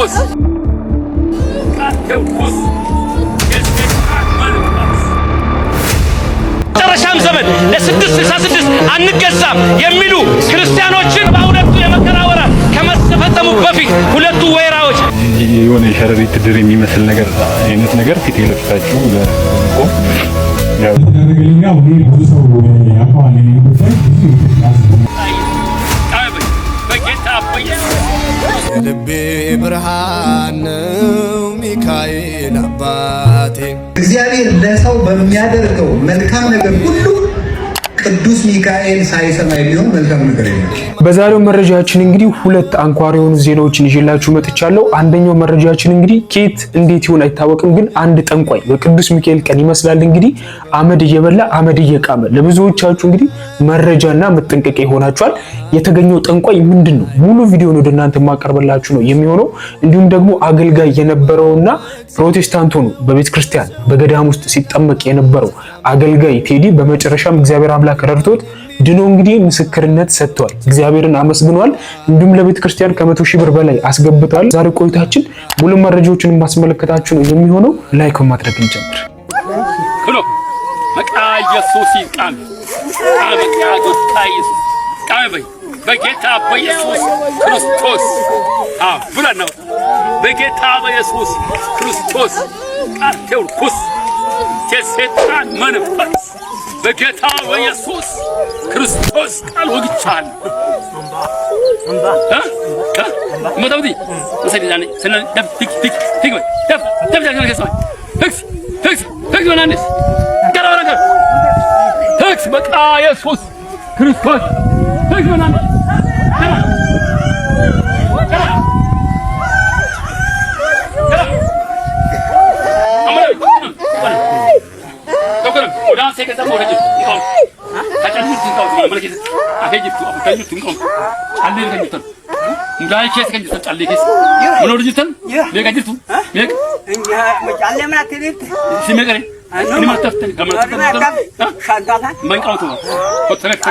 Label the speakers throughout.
Speaker 1: ክርስቶስ አትውስ ጨረሻም ዘመን ለ666 አንገዛም የሚሉ ክርስቲያኖችን በሁለቱ የመከራ ወራት ከመፈጸሙ በፊት ሁለቱ ወይራዎች
Speaker 2: የሆነ ሸረሪት ድር የሚመስል ነገር አይነት ነገር ፊት ይለፍታችሁ ለቆም ያው
Speaker 3: ነገርኛው ይሄ ብዙ ሰው ያውቀዋል። እኔ ጉዳይ
Speaker 4: ልቤ ብርሃን ነው ሚካኤል አባቴ
Speaker 5: እግዚአብሔር ለሰው በሚያደርገው መልካም ነገር ሁሉ ቅዱስ ሚካኤል ሳይሰማ ቢሆን መልካም ነገር የለም።
Speaker 6: በዛሬው መረጃችን እንግዲህ ሁለት አንኳር የሆኑ ዜናዎችን ይዤላችሁ መጥቻለሁ። አንደኛው መረጃችን እንግዲህ ኬት እንዴት ይሆን አይታወቅም፣ ግን አንድ ጠንቋይ በቅዱስ ሚካኤል ቀን ይመስላል እንግዲህ አመድ እየበላ አመድ እየቃመ ለብዙዎቻችሁ እንግዲህ መረጃና መጠንቀቂያ ይሆናችኋል። የተገኘው ጠንቋይ ምንድነው? ሙሉ ቪዲዮን ወደ እናንተ ማቀርበላችሁ ነው የሚሆነው። እንዲሁም ደግሞ አገልጋይ የነበረውና ፕሮቴስታንት ሆኖ በቤተክርስቲያን በገዳም ውስጥ ሲጠመቅ የነበረው አገልጋይ ቴዲ በመጨረሻም እግዚአብሔር አምላክ ረድቶት ድኖ እንግዲህ ምስክርነት ሰጥቷል። እግዚአብሔርን አመስግኗል። እንዲሁም ለቤተ ክርስቲያን ከ100,000 ብር በላይ አስገብቷል። ዛሬ ቆይታችን ሙሉ መረጃዎችን ማስመለከታችሁ ነው የሚሆነው። ላይክ በማድረግ እንጀምር።
Speaker 1: ክሎ መቃ ኢየሱስ ይቃል አመቃ ኢየሱስ ቃበይ በጌታ በኢየሱስ ክርስቶስ ብለና በጌታ በኢየሱስ ክርስቶስ አርቴው ኩስ የሰይጣን መንፈስ በጌታ በኢየሱስ ክርስቶስ ቃል ወግቻል ማዳውዲ ወሰዲዛኔ ሰነ ደብቲክ ቲክ ቲክ ደብ ከሰው ህክስ ወናንስ ገራራጋ ህክስ በቃ ኢየሱስ ክርስቶስ ህክስ ወናንስ ዳንሴ ከተማ ወረጅ ይቆም ታጨንት ይቆም ማለት አሄጅቱ አፍታኙ ትንቆም አለ ከኝተን እንዳይ ኬስ ከኝተን ጫለ ኬስ ምን ወርጅተን ለጋጅቱ ለቅ እኛ መጫለ ምን አትልት ሲመቀረ እኔ ማተፍተን ከመጣተን ሻንታታ መንቃውቱ ወተረክ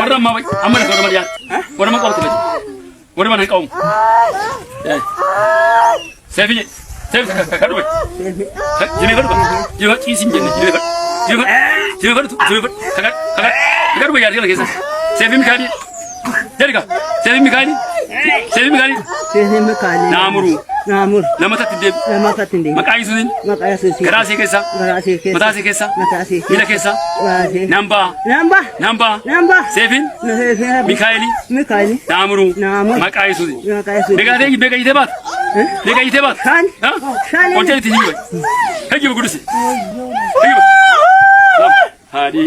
Speaker 1: ወረማ ወይ አመለ ወረማ ያ ወረማ ቃውቱ ለጅ ወረማ ነቃውም ሰፊ ሰፊ ከከዱበ ጅኔቨር ይወጪ ሲንጀነ ጅኔቨር ጅኔቨር ተጋር በያል ገለ ከዛ ሰፊ ሚካኤል ደርጋ ሰፊ ሚካኤል ናሙሩ ለማታት እንደ መቃይሱን ከራሴ ከሳ መታሴ ከሳ ሚለከሳ ናምባ ሰፊን ሚካኤል ናሙሩ መቃይሱን በጋይተባት ወንጀል ትይዩ ህግ በጉዱስ ህግ ሃዲ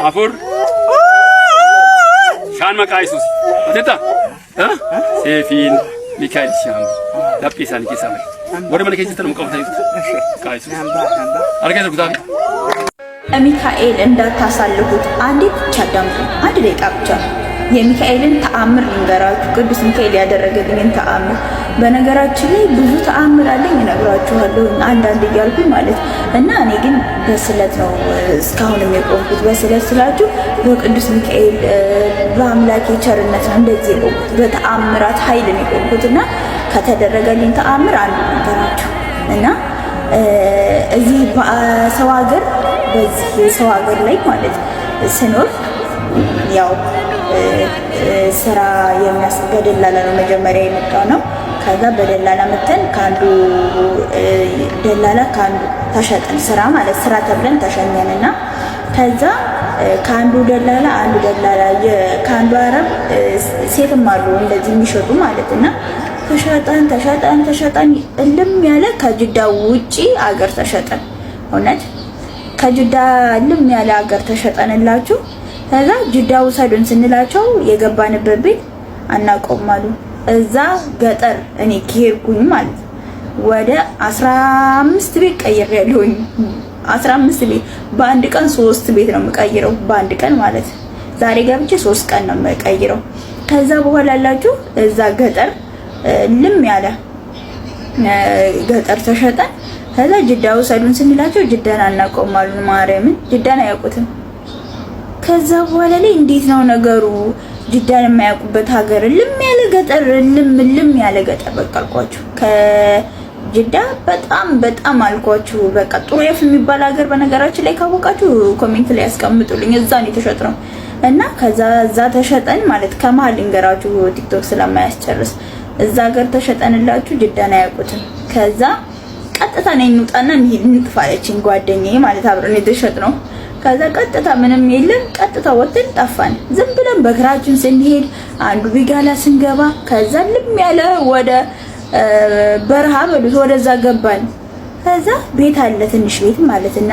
Speaker 1: አፉር ሻን መቃይሱስ አተታ ሰፊን ሚካኤል ሻም ዳጲሳን ከሳለ ወደ መለከት ተነምቀውታዩ ቃይሱ አርገዘ ጉዳይ
Speaker 7: ሚካኤል እንዳታሳልፉት አንዲት ብቻ ዳምጡ አንድ ደቂቃ ብቻ የሚካኤልን ተአምር ልንገራችሁ። ቅዱስ ሚካኤል ያደረገልኝን ተአምር በነገራችን ላይ ብዙ ተአምር አለኝ እነግራችኋለሁ አንዳንድ እያልኩኝ ማለት እና እኔ ግን በስለት ነው እስካሁን የቆምኩት። በስለት ስላችሁ በቅዱስ ሚካኤል በአምላኬ ቸርነት ነው እንደዚህ የቆምኩት። በተአምራት ኃይል ነው የቆምኩት እና ከተደረገልኝ ተአምር አንዱ ልንገራችሁ እና እዚህ በሰው ሀገር በዚህ ሰው ሀገር ላይ ማለት ስኖር ያው ስራ የሚያስገድላላ ነው መጀመሪያ የመጣው ነው። ከዛ በደላላ መተን ካንዱ ደላላ ካንዱ ተሸጠን ስራ ማለት ስራ ተብለን ተሸኘንና ከዛ ካንዱ ደላላ አንዱ ደላላ ካንዱ አረብ ሴትም አሉ እንደዚህ የሚሸጡ ማለትና ተሸጠን እልም ያለ ከጅዳ ውጪ አገር ተሸጠን። እውነት ከጅዳ እልም ያለ አገር ተሸጠንላችሁ። ከዛ ጅዳ ውሰዱን ስንላቸው የገባንበት ቤት አናቆም አሉ። እዛ ገጠር እኔ ከሄድኩኝ ማለት ወደ 15 ቤት ቀይሬያለሁኝ። 15 ቤት በአንድ ቀን 3 ቤት ነው የምቀይረው በአንድ ቀን ማለት ዛሬ ገብቼ 3 ቀን ነው የምቀይረው። ከዛ በኋላ አላችሁ እዛ ገጠር ልም ያለ ገጠር ተሸጠን። ከዛ ጅዳ ውሰዱን ስንላቸው ጅዳን አናቆም አሉ። ማርያምን ጅዳን አያውቁትም። ከዛ በኋላ ላይ እንዴት ነው ነገሩ? ጅዳን የማያውቁበት ሀገር ልም ያለ ገጠር ልም ያለ ገጠር በቃ አልኳችሁ። ከጅዳ በጣም አልኳችሁ። በቃ ጡሬፍ የሚባል ሀገር በነገራችን ላይ ካወቃችሁ ኮሜንት ላይ ያስቀምጡልኝ። እዛ ነው የተሸጥነው እና ከዛ እዛ ተሸጠን ማለት ከመሀል ልንገራችሁ ቲክቶክ ስለማያስጨርስ እዛ ሀገር ተሸጠንላችሁ ጅዳን አያውቁትም። ከዛ ቀጥታ ነኝ እንውጣና እንሂድ እንጥፋለችኝ ጓደኛዬ ማለት አብረን የተሸጥነው። ከዛ ቀጥታ ምንም የለም ቀጥታ ወጥተን ጠፋን። ዝም ብለን በእግራችን ስንሄድ አንዱ ቢጋላ ስንገባ ከዛ ልም ያለ ወደ በረሃ በሉት ወደዛ ገባን። ከዛ ቤት አለ ትንሽ ቤት ማለትና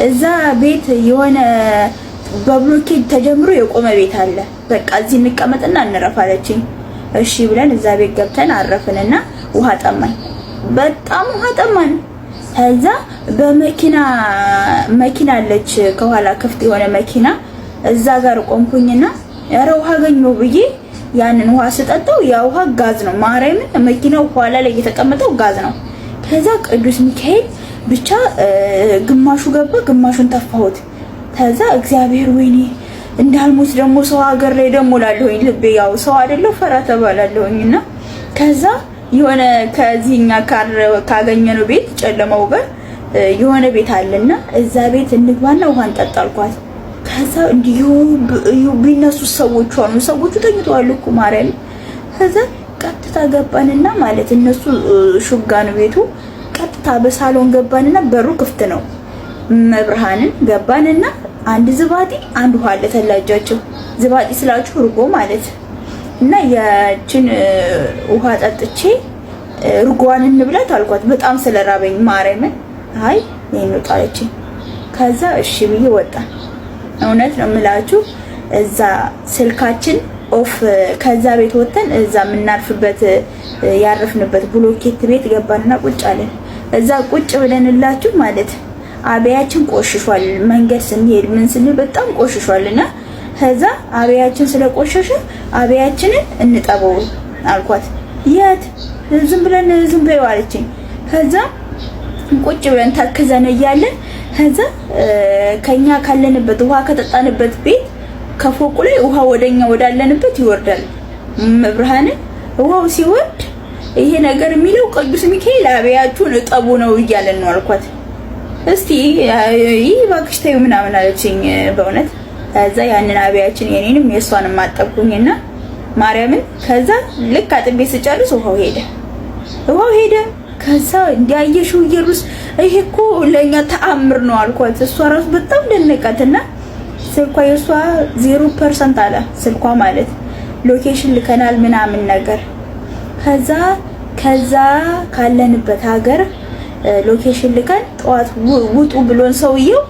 Speaker 7: እዛ ቤት የሆነ በብሎኬት ተጀምሮ የቆመ ቤት አለ። በቃ እዚህ እንቀመጥና እንረፋለችኝ። እሺ ብለን እዛ ቤት ገብተን አረፍንና ውሃ ጠማን። በጣም ውሃ ጠማን። ከዛ በመኪና አለች ከኋላ ክፍት የሆነ መኪና እዛ ጋር ቆምኩኝና ኧረ ውሃ አገኘሁ ብዬ ያንን ውሃ ስጠጣው ያ ውሃ ጋዝ ነው። ማርያምን መኪናው ኋላ ላይ የተቀመጠው ጋዝ ነው። ከዛ ቅዱስ ሚካኤል ብቻ ግማሹ ገባ ግማሹን ተፋሁት። ከዛ እግዚአብሔር ወይኔ እንዳልሞት ደግሞ ሰው ሀገር ላይ ደግሞ ላለሁኝ ልቤ ያው ሰው አይደለው ፈራ ተባላለሁኝና ከዛ የሆነ ከዚህኛ ካገኘነው ቤት ጨለማው ጋር የሆነ ቤት አለና እዛ ቤት እንግባና ውሃ እንጠጣልኳት። ከዛ እንዲሁ ቢነሱ ሰዎቹ ተኝተዋል እኮ ማርያም። ከዛ ቀጥታ ገባንና ማለት እነሱ ሹጋን ቤቱ ቀጥታ በሳሎን ገባንና በሩ ክፍት ነው። መብርሃንን ገባንና አንድ ዝባጢ አንድ ውሃ ለተላጃቸው ዝባጢ ስላችሁ ርጎ ማለት እና ያችን ውሃ ጠጥቼ ርጓን እንብላት አልኳት። በጣም ስለራበኝ ማርያምን አይ ይሄን ወጣለችኝ። ከዛ እሺ ብዬ ወጣን። እውነት ነው የምላችሁ እዛ ስልካችን ኦፍ ከዛ ቤት ወተን እዛ የምናርፍበት ያረፍንበት ብሎኬት ቤት ገባንና ቁጭ አለን። እዛ ቁጭ ብለንላችሁ ማለት አብያችን ቆሽሿል። መንገድ ስንሄድ ምን ስንል በጣም ቆሽሿልና ከዛ አብያችን ስለቆሸሸ አብያችንን እንጠበው አልኳት። የት ዝም ብለው አለችኝ። ከዛ ቁጭ ብለን ተከዘነ እያለን ከዛ ከኛ ካለንበት ውሃ ከጠጣንበት ቤት ከፎቁ ላይ ውሃ ወደኛ ወዳለንበት ይወርዳል። መብርሃን ውሃው ሲወርድ ይሄ ነገር የሚለው ቅዱስ ሚካኤል አብያችሁን እጠቡ ነው እያለን ነው አልኳት። እስቲ ይህ ባክሽ ተይው ምናምን አለችኝ በእውነት። ከዛ ያንን አብያችን የኔንም የሷንም አጠብኩኝና ማርያምን ከዛ ልክ አጥቤ ስጨርስ ውሃው ሄደ። ከዛ እንዲያየሽው ኢየሩስ ይሄ እኮ ለኛ ተአምር ነው አልኳት። እሷ ራሱ በጣም ደነቃትና ስልኳ የሷ 0% አለ ስልኳ ማለት ሎኬሽን ልከናል ምናምን ነገር። ከዛ ካለንበት ሀገር ሎኬሽን ልከን ጠዋት ውጡ ብሎን ሰውየው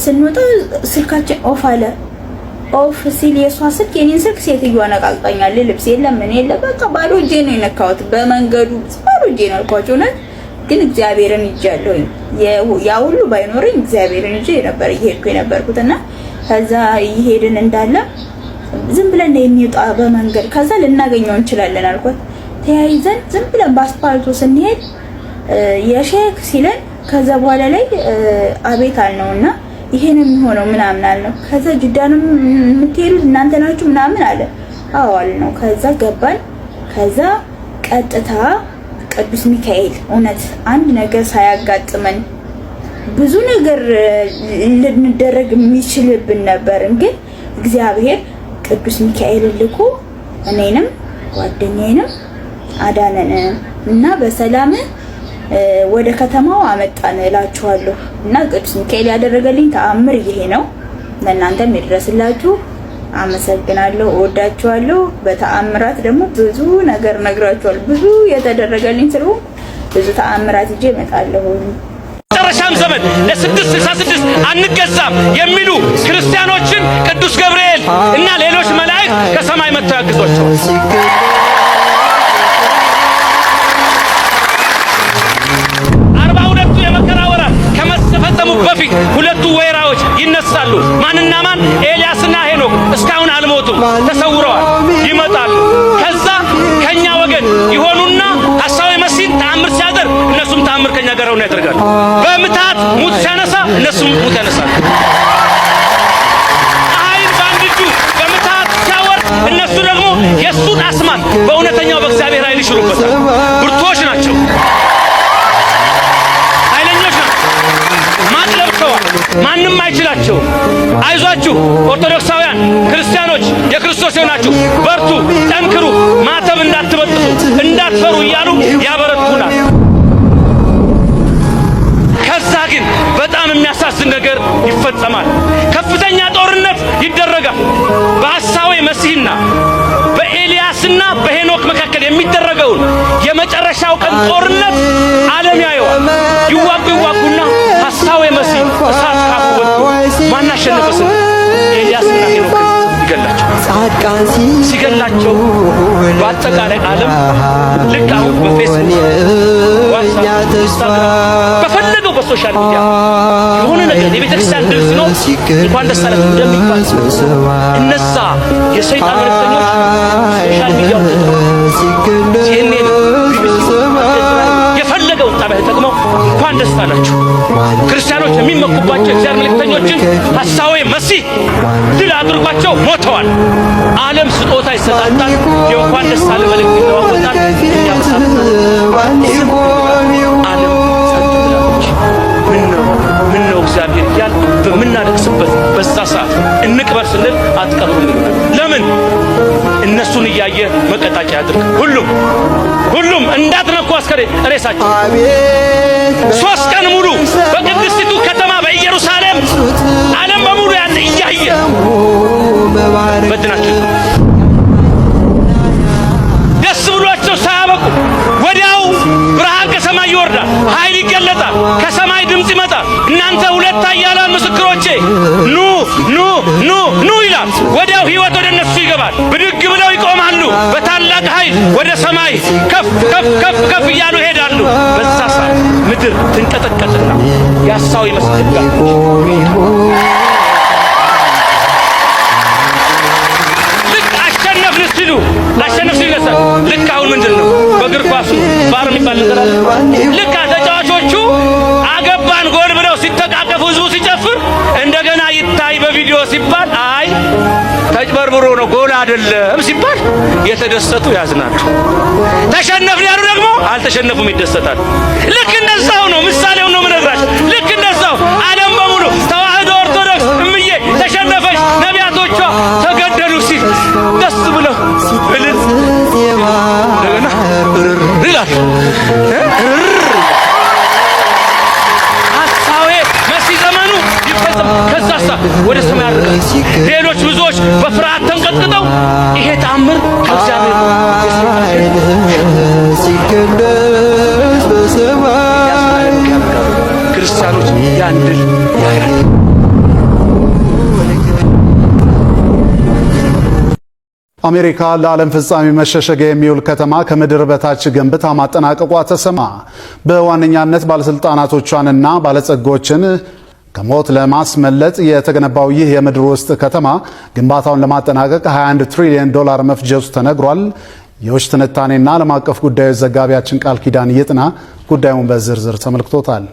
Speaker 7: ስንወጣ ስልካችን ኦፍ አለ። ኦፍ ሲል የሷ ስልክ የኔን ስልክ ሴትዮዋ ነቃቅጣኛለች። ልብስ የለም ምን የለም በቃ ባዶ እጄ ነው የነካሁት። በመንገዱ ባዶ እጄ ነው አልኳቸው። እውነት ግን እግዚአብሔርን ይጃለሁ። ያ ሁሉ ባይኖርኝ እግዚአብሔርን ይዤ ነበር እየሄድኩ የነበርኩትና ከዛ ይሄድን እንዳለ ዝም ብለን የሚወጣ በመንገድ ከዛ ልናገኘው እንችላለን አልኳት። ተያይዘን ዝም ብለን በአስፓልቱ ስንሄድ የሼክ ሲለን ከዛ በኋላ ላይ አቤት አልነውና ይሄን የሚሆነው ምናምን አልነው። ከዛ ጅዳንም የምትሄዱት እናንተ ናችሁ ምናምን አለ። አዎ አልነው። ከዛ ገባን። ከዛ ቀጥታ ቅዱስ ሚካኤል እውነት አንድ ነገር ሳያጋጥመን ብዙ ነገር ልንደረግ የሚችልብን ነበር፣ ግን እግዚአብሔር ቅዱስ ሚካኤል ልኮ እኔንም ጓደኛዬንም አዳነን እና በሰላም ወደ ከተማው አመጣን እላችኋለሁ። እና ቅዱስ ሚካኤል ያደረገልኝ ተአምር ይሄ ነው። ለእናንተም ይድረስላችሁ። አመሰግናለሁ። እወዳችኋለሁ። በተአምራት ደግሞ ብዙ ነገር ነግራችኋለሁ። ብዙ የተደረገልኝ ስለሆነ ብዙ ተአምራት ይዤ እመጣለሁ።
Speaker 8: መጨረሻም ዘመን ለ666 አንገዛም የሚሉ ክርስቲያኖችን ቅዱስ ገብርኤል እና ሌሎች መላእክት ከሰማይ መጥተው ያግዟቸዋል። 42 የመከራ ወራት ከመፈጸሙ በፊት ሁለቱ ወይራዎች ይነሳሉ። ማንና ማን? ኤልያስና ሄኖክ እስካሁን አልሞቱም፣ ተሰውረዋል። ይመጣሉ። ከዛ ከኛ ወገን ይሆኑና ሐሳዊ መሲህ ተአምር ሲያደርግ እነሱም ተአምር ከኛ ጋር ሆነው ያደርጋሉ። በምታት ሙት ሲያነሳ እነሱም ሙት ያነሳሉ። አይን ባንድ እጁ በምታት ሲያወርድ ሚካኤል ይሽሩበታል። ብርቶች ናቸው፣ ኃይለኞች ናቸው። ማቅ ለብሰዋል፣ ማንም አይችላቸው። አይዟችሁ ኦርቶዶክሳውያን ክርስቲያኖች፣ የክርስቶስ የሆናችሁ በርቱ፣ ጠንክሩ፣ ማተብ እንዳትበጥሱ፣ እንዳትፈሩ እያሉ ያበረቱናል። ከዛ ግን በጣም የሚያሳዝን ነገር ይፈጸማል። ከፍተኛ ጦርነት ይደረጋል። በሐሳዌ መሲህና በኤልያስና በሄኖክ መካከል የሚደረገውን የመጨረሻው ቀን ጦርነት ዓለም ያየዋል። ይዋጉና ሐሳዌ መሲህ እሳት ካፉ ወጥቶ ማን አሸነፈ ስል ኤልያስና ሄኖክ ሲገላቸው በአጠቃላይ ዓለም ልክ አሁን በፌስቡክ ዋትስአፕ፣ ኢንስታግራም በፈለገው በሶሻል ሚዲያ የሆነ ነገር የቤተክርስቲያን ድል ሲኖር እንኳን ደስ አላችሁ እንደሚባል እነዛ የሰይጣን መልእክተኞች ሶሻል ሚዲያው ሲኔን የፈለገውን ጣቢያ ተጠቅመው እንኳን ደስ አላችሁ ክርስቲያኖች የሚመኩባቸው የእግዚአብሔር መልእክተኞችን ሐሳዌ መሲህ ድል አድርጓቸው ሞተዋል። ዓለም ስጦታ ይሰጣጣል። የእንኳን ደስ አለ መልእክት ይለዋወጣል። ዓለም ምነው እግዚአብሔር እያል በምናለቅስበት በዛ ሰዓት እንቅበር ስንል አትቀብሩም ይሉናል። ለምን? እነሱን እያየ መቀጣጫ ያድርግ። ሁሉም እንዳትነኩ አስከሬን ሬሳቸው 3 ቀን ሙሉ በቅድስቲቱ ከተማ በኢየሩሳሌም ዓለም በሙሉ ያን እያየ በድናቸው ደስ ብሏቸው ሳያበቁ ወዲያው ብርሃን ከሰማይ ይወርዳል፣ ኃይል ይገለጣል፣ ከሰማይ ድምፅ ይመጣል። እናንተ 2 ኃያላን ምስክሮቼ ኑ ኑ ኑ ኑ ይላል። ወዲያው ሕይወት ወደ እነሱ ይገባል። ብድግ ብለው ይቆማሉ። በታላቅ ኃይል ወደ ሰማይ ከፍ ከፍ ከፍ ከፍ እያሉ ይሄዳሉ። በዛ ሰዓት ምድር ትንቀጠቀጥና የሐሳዌ መሲህ ጋር ላሸነፍ ሲሉ ይነሳል። ልክ አሁን ምንድነው በእግር ኳሱ ባር የሚባል ነገር አለ። ልክ ተጫዋቾቹ አገባን ጎል ብለው ሲተቃቀፉ ህዝቡ ሲጨፍር እንደገና ይታይ በቪዲዮ ሲባል አይ ተጭበርብሮ ነው ጎል አይደለም ሲባል የተደሰቱ ያዝናሉ። ተሸነፍን ያሉ ደግሞ አልተሸነፉም ይደሰታል። ልክ እንደዛው ነው። ምሳሌው ነው የምነግራችሁ። ልክ እንደዛው ዓለም በሙሉ ተዋህዶ ኦርቶዶክስ እምዬ ተሸነፈች፣ ነቢያቶቿ ተገደሉ ሲል ደስ ብለው እልል እንደገና ይላል። ሐሳዌ መሲህ ዘመኑ ይፈጸም። ከዛሳ ወደ ሰማይ ያርጋል። ሌሎች ብዙዎች በፍርሃት ተንቀጥቅጠው ይሄ ተአምር ከእግዚአብሔር ሲገለጽ በሰማይ ክርስቲያኖች ያን ድል ያያል።
Speaker 9: አሜሪካ ለዓለም ፍጻሜ መሸሸጊያ የሚውል ከተማ ከምድር በታች ገንብታ ማጠናቀቋ ተሰማ። በዋነኛነት ባለስልጣናቶቿንና ባለጸጎችን ከሞት ለማስመለጥ የተገነባው ይህ የምድር ውስጥ ከተማ ግንባታውን ለማጠናቀቅ 21 ትሪሊዮን ዶላር መፍጀቱ ተነግሯል። የውጭ ትንታኔና ዓለም አቀፍ ጉዳዮች ዘጋቢያችን ቃል ኪዳን ይጥና ጉዳዩን በዝርዝር ተመልክቶታል።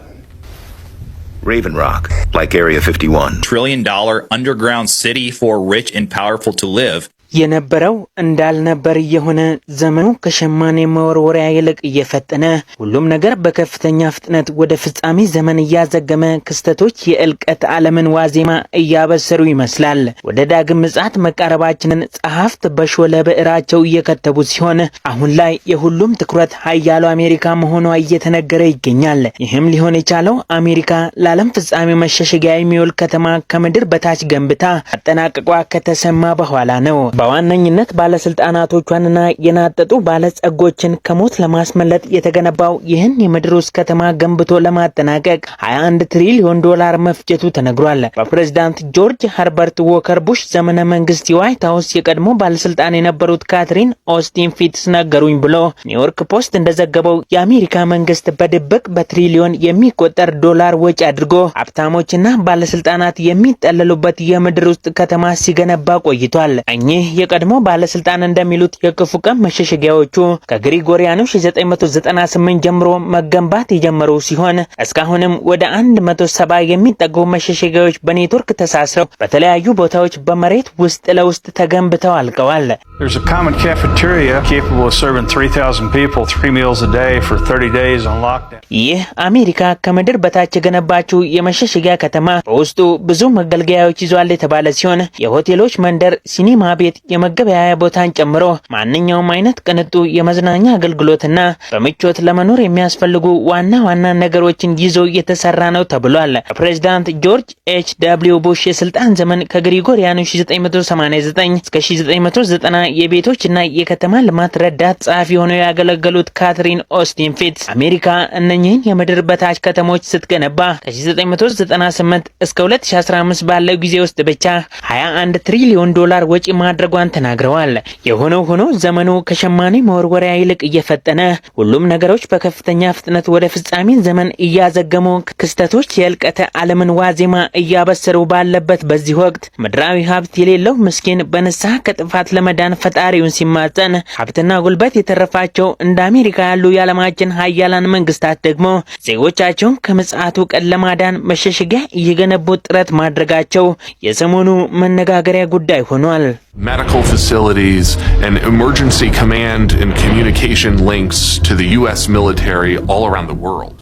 Speaker 10: Raven Rock, like Area 51. $1 trillion underground city for rich and powerful to live.
Speaker 11: የነበረው እንዳልነበር የሆነ ዘመኑ ከሸማኔ መወርወሪያ ይልቅ እየፈጠነ ሁሉም ነገር በከፍተኛ ፍጥነት ወደ ፍጻሜ ዘመን እያዘገመ ክስተቶች የእልቀት ዓለምን ዋዜማ እያበሰሩ ይመስላል። ወደ ዳግም ምጽአት መቃረባችንን ጸሐፍት በሾለ ብዕራቸው እየከተቡ ሲሆን አሁን ላይ የሁሉም ትኩረት ኃያሉ አሜሪካ መሆኗ እየተነገረ ይገኛል። ይህም ሊሆን የቻለው አሜሪካ ለዓለም ፍጻሜ መሸሸጊያ የሚውል ከተማ ከምድር በታች ገንብታ አጠናቀቋ ከተሰማ በኋላ ነው። በዋነኝነት ባለስልጣናቶቿንና የናጠጡ ባለጸጎችን ከሞት ለማስመለጥ የተገነባው ይህን የምድር ውስጥ ከተማ ገንብቶ ለማጠናቀቅ 21 ትሪሊዮን ዶላር መፍጀቱ ተነግሯል። በፕሬዝዳንት ጆርጅ ሀርበርት ዎከር ቡሽ ዘመነ መንግስት የዋይት ሃውስ የቀድሞ ባለስልጣን የነበሩት ካትሪን ኦስቲን ፊትስ ነገሩኝ ብሎ ኒውዮርክ ፖስት እንደዘገበው የአሜሪካ መንግስት በድብቅ በትሪሊዮን የሚቆጠር ዶላር ወጪ አድርጎ ሀብታሞችና ባለስልጣናት የሚጠለሉበት የምድር ውስጥ ከተማ ሲገነባ ቆይቷል። እኚህ እኚህ የቀድሞ ባለስልጣን እንደሚሉት የክፉ ቀን መሸሸጊያዎቹ ከግሪጎሪያኑ 1998 ጀምሮ መገንባት የጀመሩ ሲሆን እስካሁንም ወደ 170 የሚጠጉ መሸሸጊያዎች በኔትወርክ ተሳስረው በተለያዩ ቦታዎች በመሬት ውስጥ ለውስጥ ተገንብተው አልቀዋል።
Speaker 12: There's a common cafeteria capable of serving 3,000 people 3 meals a day for 30 days on lockdown.
Speaker 11: ይህ አሜሪካ ከምድር በታች የገነባችው የመሸሸጊያ ከተማ በውስጡ ብዙ መገልገያዎች ይዟል የተባለ ሲሆን የሆቴሎች መንደር፣ ሲኒማ ቤት፣ የመገበያያ ቦታን ጨምሮ ማንኛውም አይነት ቅንጡ የመዝናኛ አገልግሎትና በምቾት ለመኖር የሚያስፈልጉ ዋና ዋና ነገሮችን ይዞ የተሰራ ነው ተብሏል። ፕሬዝዳንት ጆርጅ ኤች.ደብሊው ቡሽ የስልጣን ዘመን ከግሪጎሪያኑ 1989 እስከ 1990 የቤቶችና የከተማ ልማት ረዳት ጸሐፊ ሆነው ያገለገሉት ካትሪን ኦስቲን ፊትስ አሜሪካ እነኚህን የምድር በታች ከተሞች ስትገነባ ከ1998 እስከ 2015 ባለው ጊዜ ውስጥ ብቻ 21 ትሪሊዮን ዶላር ወጪ ማድረጓን ተናግረዋል። የሆነው ሆኖ ዘመኑ ከሸማኔ መወርወሪያ ይልቅ እየፈጠነ ሁሉም ነገሮች በከፍተኛ ፍጥነት ወደ ፍጻሜ ዘመን እያዘገሙ ክስተቶች የእልቀተ ዓለምን ዋዜማ እያበሰሩ ባለበት በዚህ ወቅት ምድራዊ ሀብት የሌለው ምስኪን በንስሐ ከጥፋት ለመዳን ፈጣሪውን ሲማጸን ሀብትና ጉልበት የተረፋቸው እንደ አሜሪካ ያሉ የዓለማችን ሀያላን መንግስታት ደግሞ ዜጎቻቸውን ከምጽአቱ ቀን ለማዳን መሸሸጊያ እየገነቡ ጥረት ማድረጋቸው የሰሞኑ መነጋገሪያ ጉዳይ ሆኗል።
Speaker 13: Medical facilities and emergency command and communication links to the US military all around the world.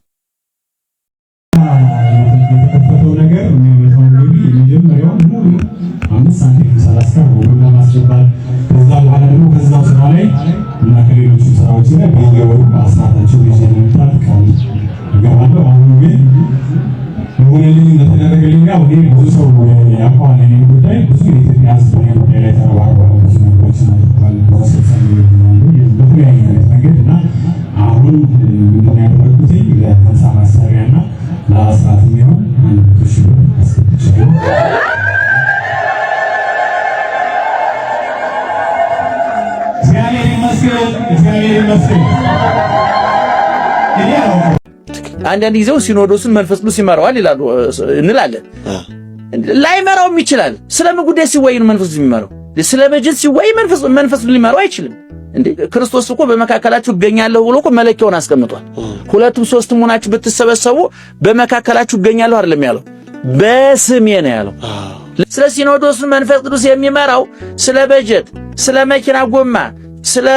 Speaker 3: ከዛ በኋላ ደግሞ ከዛው ስራ ላይ እና ከሌሎች ስራዎች ላይ በየወሩ አስራታቸው ይዘንጣል ካል ገባለሁ። አሁን ግን ወለልኝ እንደተደረገልኝ ያው ይሄ ብዙ ሰው ያውቀዋል። እኔ ጉዳይ ብዙ የኢትዮጵያ ሕዝብ ነው ጉዳይ ላይ ተባባሩ ብዙ ነገሮች ናቸዋል ፕሮሰስ በተለያየ መንገድ እና አሁን ምንድን ያደረኩት ለህንፃ ማሰሪያና ለአስራት የሚሆን አንድ ሺህ ብር አስገብቻለሁ።
Speaker 14: አንዳንድ ጊዜው ሲኖዶስን መንፈስ ቅዱስ ይመራዋል ይላሉ እንላለን። ላይመራውም ይችላል። ስለምን ጉዳይ ሲወይ ነው መንፈስ ቅዱስ የሚመራው? ስለ በጀት ሲወይ መንፈስ ቅዱስ ሊመራው አይችልም። እንዴ ክርስቶስ እኮ በመካከላችሁ እገኛለሁ ብሎ እኮ መለኪያውን አስቀምጧል። ሁለቱም ሶስትም ሆናችሁ ብትሰበሰቡ በመካከላችሁ እገኛለሁ አይደለም ያለው፣ በስሜ ነው ያለው። ስለ ሲኖዶስን መንፈስ ቅዱስ የሚመራው ስለ በጀት፣ ስለ መኪና ጎማ፣ ስለ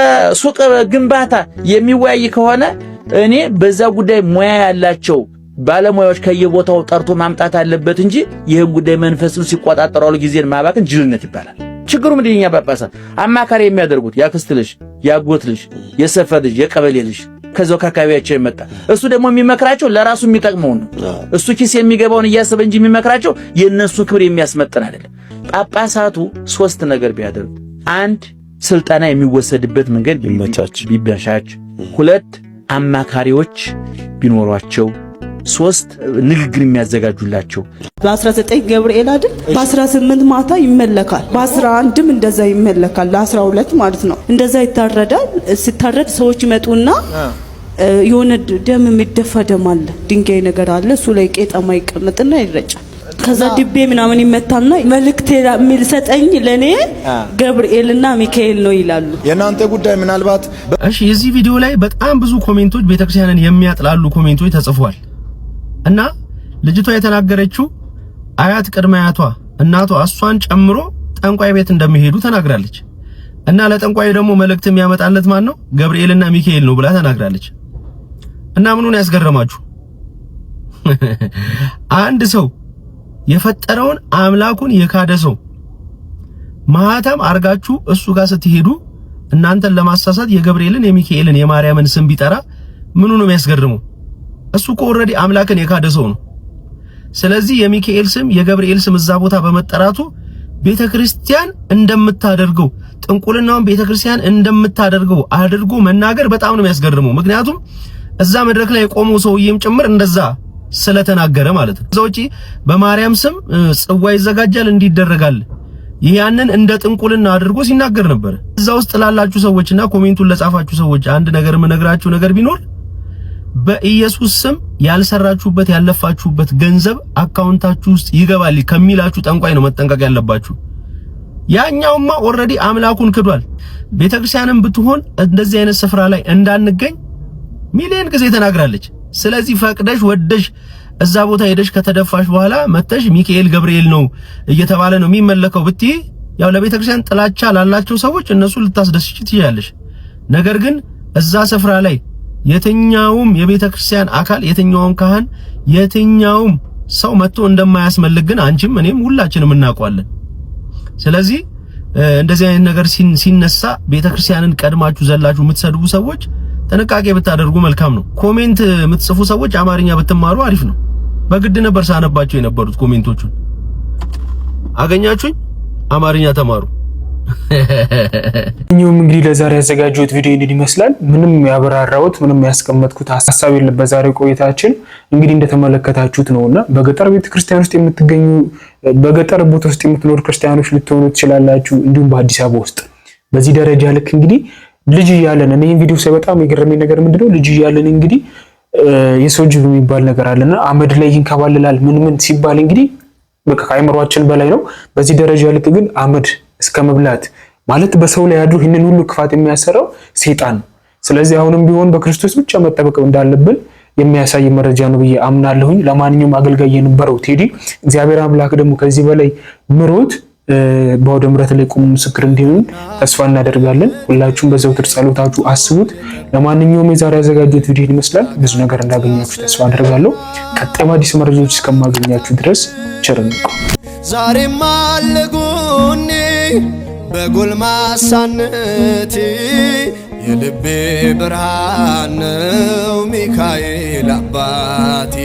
Speaker 14: ሱቅ ግንባታ የሚወያይ ከሆነ እኔ በዛ ጉዳይ ሙያ ያላቸው ባለሙያዎች ከየቦታው ጠርቶ ማምጣት አለበት እንጂ ይህን ጉዳይ መንፈስ ቅዱስ ሲቆጣጠረው ጊዜን ማባከን ጅልነት ይባላል። ችግሩ ምንድነኛ? ጳጳሳት አማካሪ የሚያደርጉት ያክስት ልጅ፣ ያጎት ልጅ፣ የሰፈር ልጅ፣ የቀበሌ ልጅ ከዛው ከአካባቢያቸው የመጣ እሱ ደግሞ የሚመክራቸው ለራሱ የሚጠቅመው ነው። እሱ ኪስ የሚገባውን እያሰበ እንጂ የሚመክራቸው የነሱ ክብር የሚያስመጥን አይደለም። ጳጳሳቱ ሶስት ነገር ቢያደርጉ፣ አንድ ስልጣና የሚወሰድበት መንገድ ቢመቻች፣ ሁለት አማካሪዎች ቢኖሯቸው፣ ሶስት ንግግር የሚያዘጋጁላቸው።
Speaker 15: በ19 ገብርኤል አይደል በ18 ማታ ይመለካል፣ በ11ም እንደዛ ይመለካል፣ ለ12 ማለት ነው። እንደዛ ይታረዳል። ሲታረድ ሰዎች ይመጡና የሆነ ደም የሚደፋ ደም አለ፣ ድንጋይ ነገር አለ። እሱ ላይ ቄጠማ ይቀመጥና ይረጫል። ከዛ ድቤ ምናምን ይመታልና መልእክት የሚሰጠኝ ለኔ ገብርኤልና ሚካኤል ነው ይላሉ።
Speaker 16: የናንተ ጉዳይ ምናልባት
Speaker 17: እሺ። የዚህ ቪዲዮ ላይ በጣም ብዙ ኮሜንቶች ቤተክርስቲያንን የሚያጥላሉ ኮሜንቶች ተጽፏል እና ልጅቷ የተናገረችው አያት ቅድመ አያቷ እናቷ እሷን ጨምሮ ጠንቋይ ቤት እንደሚሄዱ ተናግራለች። እና ለጠንቋዩ ደግሞ መልእክት የሚያመጣለት ማን ነው? ገብርኤልና ሚካኤል ነው ብላ ተናግራለች። እና ምኑን ያስገረማችሁ? አንድ ሰው የፈጠረውን አምላኩን የካደ ሰው ማህተም አርጋችሁ እሱ ጋር ስትሄዱ እናንተን ለማሳሳት የገብርኤልን የሚካኤልን የማርያምን ስም ቢጠራ ምኑ ነው የሚያስገርመው? እሱ እኮ ኦልሬዲ አምላክን የካደ ሰው ነው። ስለዚህ የሚካኤል ስም የገብርኤል ስም እዛ ቦታ በመጠራቱ ቤተክርስቲያን እንደምታደርገው ጥንቁልናውን ቤተክርስቲያን እንደምታደርገው አድርጎ መናገር በጣም ነው የሚያስገርመው። ምክንያቱም እዛ መድረክ ላይ የቆመው ሰውዬም ጭምር እንደዛ ስለተናገረ ማለት ነው። እዛውጪ በማርያም ስም ጽዋ ይዘጋጃል እንዲደረጋል ያንን እንደ ጥንቁልና አድርጎ ሲናገር ነበር። እዛ ውስጥ ላላችሁ ሰዎችና ኮሜንቱን ለጻፋችሁ ሰዎች አንድ ነገር የምነግራችሁ ነገር ቢኖር በኢየሱስ ስም ያልሰራችሁበት ያለፋችሁበት ገንዘብ አካውንታችሁ ውስጥ ይገባል ከሚላችሁ ጠንቋይ ነው መጠንቀቅ ያለባችሁ። ያኛውማ ኦሬዲ አምላኩን ክዷል። ቤተክርስቲያንም ብትሆን እንደዚህ አይነት ስፍራ ላይ እንዳንገኝ ሚሊዮን ጊዜ ተናግራለች። ስለዚህ ፈቅደሽ ወደሽ እዛ ቦታ ሄደሽ ከተደፋሽ በኋላ መተሽ ሚካኤል ገብርኤል ነው እየተባለ ነው የሚመለከው ብትይ ያው ለቤተክርስቲያን ጥላቻ ላላቸው ሰዎች እነሱ ልታስደስች ትያለሽ። ነገር ግን እዛ ስፍራ ላይ የትኛውም የቤተክርስቲያን አካል የትኛውም ካህን የትኛውም ሰው መጥቶ እንደማያስመልክ ግን አንቺም እኔም ሁላችንም እናውቃለን። ስለዚህ እንደዚህ አይነት ነገር ሲነሳ ቤተክርስቲያንን ቀድማችሁ ዘላችሁ የምትሰድቡ ሰዎች ጥንቃቄ ብታደርጉ መልካም ነው። ኮሜንት የምትጽፉ ሰዎች አማርኛ ብትማሩ አሪፍ ነው። በግድ ነበር ሳነባቸው የነበሩት ኮሜንቶቹን። አገኛችሁኝ? አማርኛ ተማሩ።
Speaker 6: እኛም እንግዲህ ለዛሬ ያዘጋጀሁት ቪዲዮ እንዲህ ይመስላል። ምንም ያብራራሁት ምንም ያስቀመጥኩት ሐሳብ የለም። በዛሬው ቆይታችን እንግዲህ እንደተመለከታችሁት ነውና በገጠር ቤተክርስቲያን ውስጥ የምትገኙ በገጠር ቦታ ውስጥ የምትኖሩ ክርስቲያኖች ልትሆኑ ትችላላችሁ። እንዲሁም በአዲስ አበባ ውስጥ በዚህ ደረጃ ልክ እንግዲህ ልጅ እያለን እኔ ቪዲዮ ሳይ በጣም የገረመኝ ነገር ምንድነው ልጅ እያለን እንግዲህ የሰው ጅብ የሚባል ነገር አለና አመድ ላይ ይንከባለላል ምን ሲባል እንግዲህ በቃ ከአይምሮአችን በላይ ነው። በዚህ ደረጃ ልክ ግን አመድ እስከ መብላት ማለት በሰው ላይ ያድሩ ይህንን ሁሉ ክፋት የሚያሰራው ሰይጣን ነው። ስለዚህ አሁንም ቢሆን በክርስቶስ ብቻ መጠበቅ እንዳለብን የሚያሳይ መረጃ ነው ብዬ አምናለሁኝ። ለማንኛውም አገልጋይ የነበረው ቴዲ እግዚአብሔር አምላክ ደግሞ ከዚህ በላይ ምሮት በወደ ምሕረት ላይ ቆሞ ምስክር እንዲሆን ተስፋ እናደርጋለን። ሁላችሁም በዘውትር ጸሎታችሁ አስቡት። ለማንኛውም የዛሬ ያዘጋጀሁት ቪዲዮ ይመስላል። ብዙ ነገር እንዳገኛችሁ ተስፋ አደርጋለሁ። ቀጣይ አዲስ መረጃዎች እስከማገኛችሁ ድረስ ቸር እንቆይ።
Speaker 4: ዛሬም አለጎኔ በጎልማሳነቴ የልቤ ብርሃን ነው ሚካኤል አባቴ